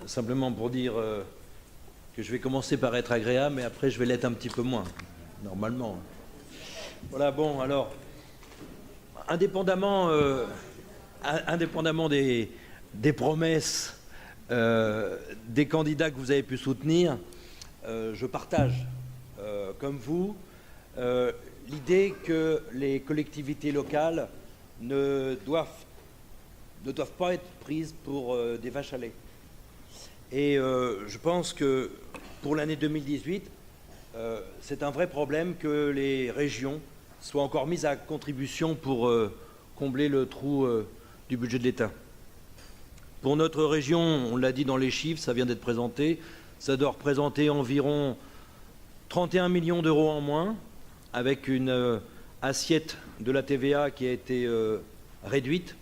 simplement pour dire que je vais commencer par être agréable, mais après je vais l'être un petit peu moins, normalement. Voilà, bon, alors, indépendamment des promesses des candidats que vous avez pu soutenir, je partage, comme vous, l'idée que les collectivités locales ne doivent pas être prises pour des vaches à lait. Et je pense que pour l'année 2018, c'est un vrai problème que les régions soient encore mises à contribution pour combler le trou du budget de l'État. Pour notre région, on l'a dit dans les chiffres, ça vient d'être présenté, ça doit représenter environ 31 millions d'euros en moins, avec une assiette de la TVA qui a été réduite.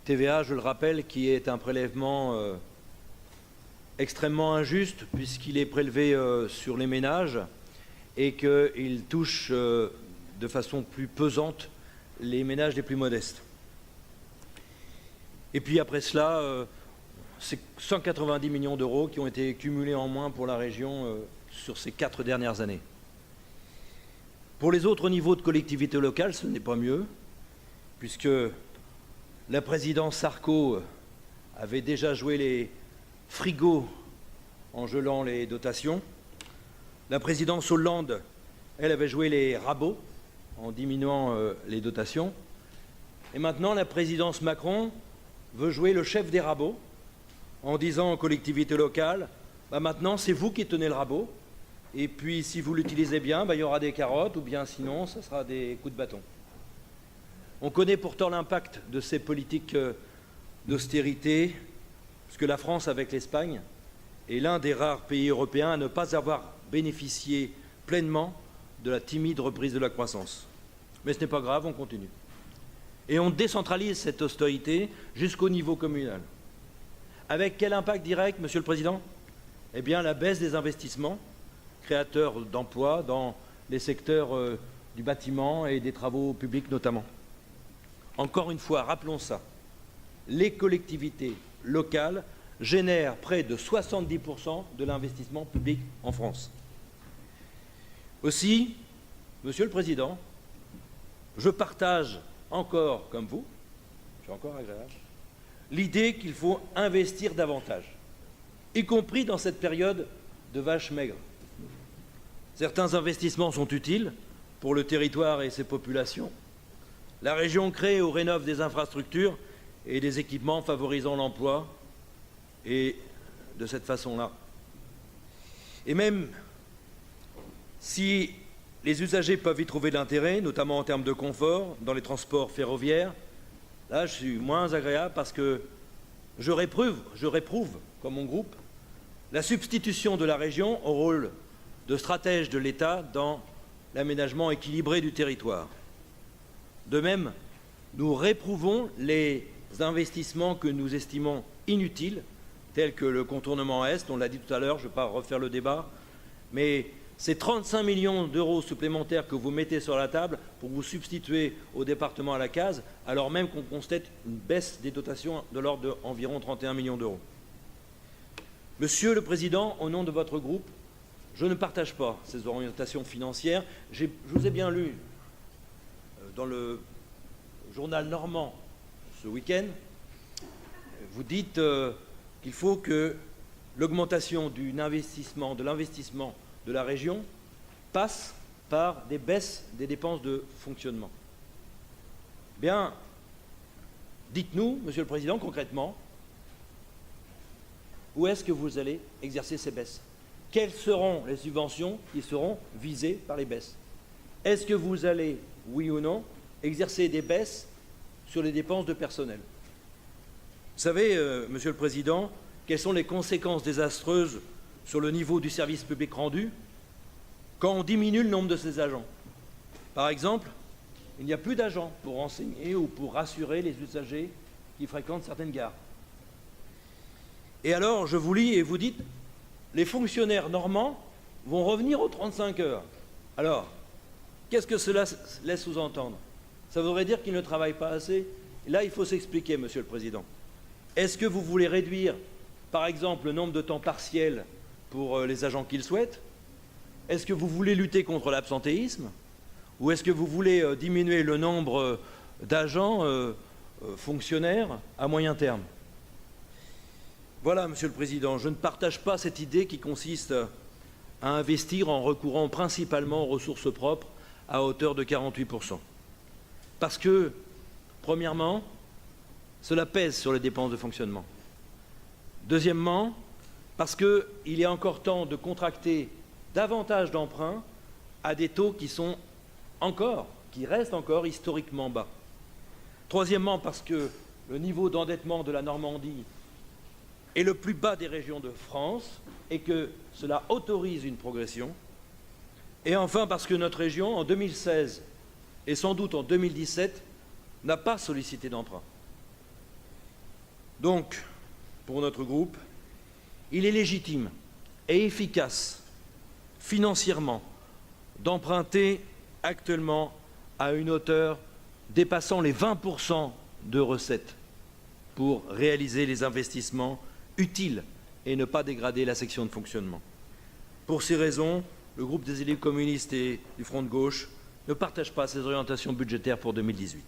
TVA, je le rappelle, qui est un prélèvement extrêmement injuste puisqu'il est prélevé sur les ménages et qu'il touche de façon plus pesante les ménages les plus modestes. Et puis après cela, c'est 190 millions d'euros qui ont été cumulés en moins pour la région sur ces 4 dernières années. Pour les autres niveaux de collectivités locales, ce n'est pas mieux, puisque la présidence Sarko avait déjà joué les frigos en gelant les dotations. La présidence Hollande, elle avait joué les rabots en diminuant les dotations. Et maintenant, la présidence Macron veut jouer le chef des rabots en disant aux collectivités locales, maintenant c'est vous qui tenez le rabot, et puis si vous l'utilisez bien, il y aura des carottes, ou bien sinon, ce sera des coups de bâton. On connaît pourtant l'impact de ces politiques d'austérité, puisque la France, avec l'Espagne, est l'un des rares pays européens à ne pas avoir bénéficié pleinement de la timide reprise de la croissance. Mais ce n'est pas grave, on continue. Et on décentralise cette austérité jusqu'au niveau communal. Avec quel impact direct, Monsieur le Président? Eh bien, la baisse des investissements, créateurs d'emplois dans les secteurs du bâtiment et des travaux publics notamment. Encore une fois, rappelons ça, les collectivités locales génèrent près de 70% de l'investissement public en France. Aussi, Monsieur le Président, je partage encore, comme vous, je suis encore agréable, l'idée qu'il faut investir davantage, y compris dans cette période de vaches maigres. Certains investissements sont utiles pour le territoire et ses populations. La région crée ou rénove des infrastructures et des équipements favorisant l'emploi, et de cette façon-là. Et même si les usagers peuvent y trouver de l'intérêt, notamment en termes de confort, dans les transports ferroviaires, là je suis moins agréable parce que je réprouve, comme mon groupe, la substitution de la région au rôle de stratège de l'État dans l'aménagement équilibré du territoire. De même, nous réprouvons les investissements que nous estimons inutiles, tels que le contournement Est, on l'a dit tout à l'heure, je ne vais pas refaire le débat, mais ces 35 millions d'euros supplémentaires que vous mettez sur la table pour vous substituer au département à la case, alors même qu'on constate une baisse des dotations de l'ordre d'environ 31 millions d'euros. Monsieur le Président, au nom de votre groupe, je ne partage pas ces orientations financières. Je vous ai bien lu dans le journal normand ce week-end, vous dites qu'il faut que l'augmentation de l'investissement de la région passe par des baisses des dépenses de fonctionnement. Bien, dites-nous, Monsieur le Président, concrètement, où est-ce que vous allez exercer ces baisses? Quelles seront les subventions qui seront visées par les baisses? Est-ce que vous allez, oui ou non, exercer des baisses sur les dépenses de personnel? Vous savez, Monsieur le Président, quelles sont les conséquences désastreuses sur le niveau du service public rendu quand on diminue le nombre de ces agents? Par exemple, il n'y a plus d'agents pour renseigner ou pour rassurer les usagers qui fréquentent certaines gares. Et alors, je vous lis et vous dites, les fonctionnaires normands vont revenir aux 35 heures. Alors, qu'est-ce que cela laisse sous-entendre? Ça voudrait dire qu'ils ne travaillent pas assez? Et là, il faut s'expliquer, Monsieur le Président. Est-ce que vous voulez réduire par exemple, le nombre de temps partiel pour les agents qui le souhaitent? Est-ce que vous voulez lutter contre l'absentéisme? Ou est-ce que vous voulez diminuer le nombre d'agents fonctionnaires à moyen terme? Voilà, Monsieur le Président, je ne partage pas cette idée qui consiste à investir en recourant principalement aux ressources propres à hauteur de 48%. Parce que, premièrement, cela pèse sur les dépenses de fonctionnement. Deuxièmement, parce qu'il y a encore temps de contracter davantage d'emprunts à des taux qui restent encore historiquement bas. Troisièmement, parce que le niveau d'endettement de la Normandie est le plus bas des régions de France et que cela autorise une progression. Et enfin, parce que notre région, en 2016 et sans doute en 2017, n'a pas sollicité d'emprunt. Donc, pour notre groupe, il est légitime et efficace financièrement d'emprunter actuellement à une hauteur dépassant les 20% de recettes pour réaliser les investissements utiles et ne pas dégrader la section de fonctionnement. Pour ces raisons, le groupe des élus communistes et du Front de gauche ne partage pas ces orientations budgétaires pour 2018.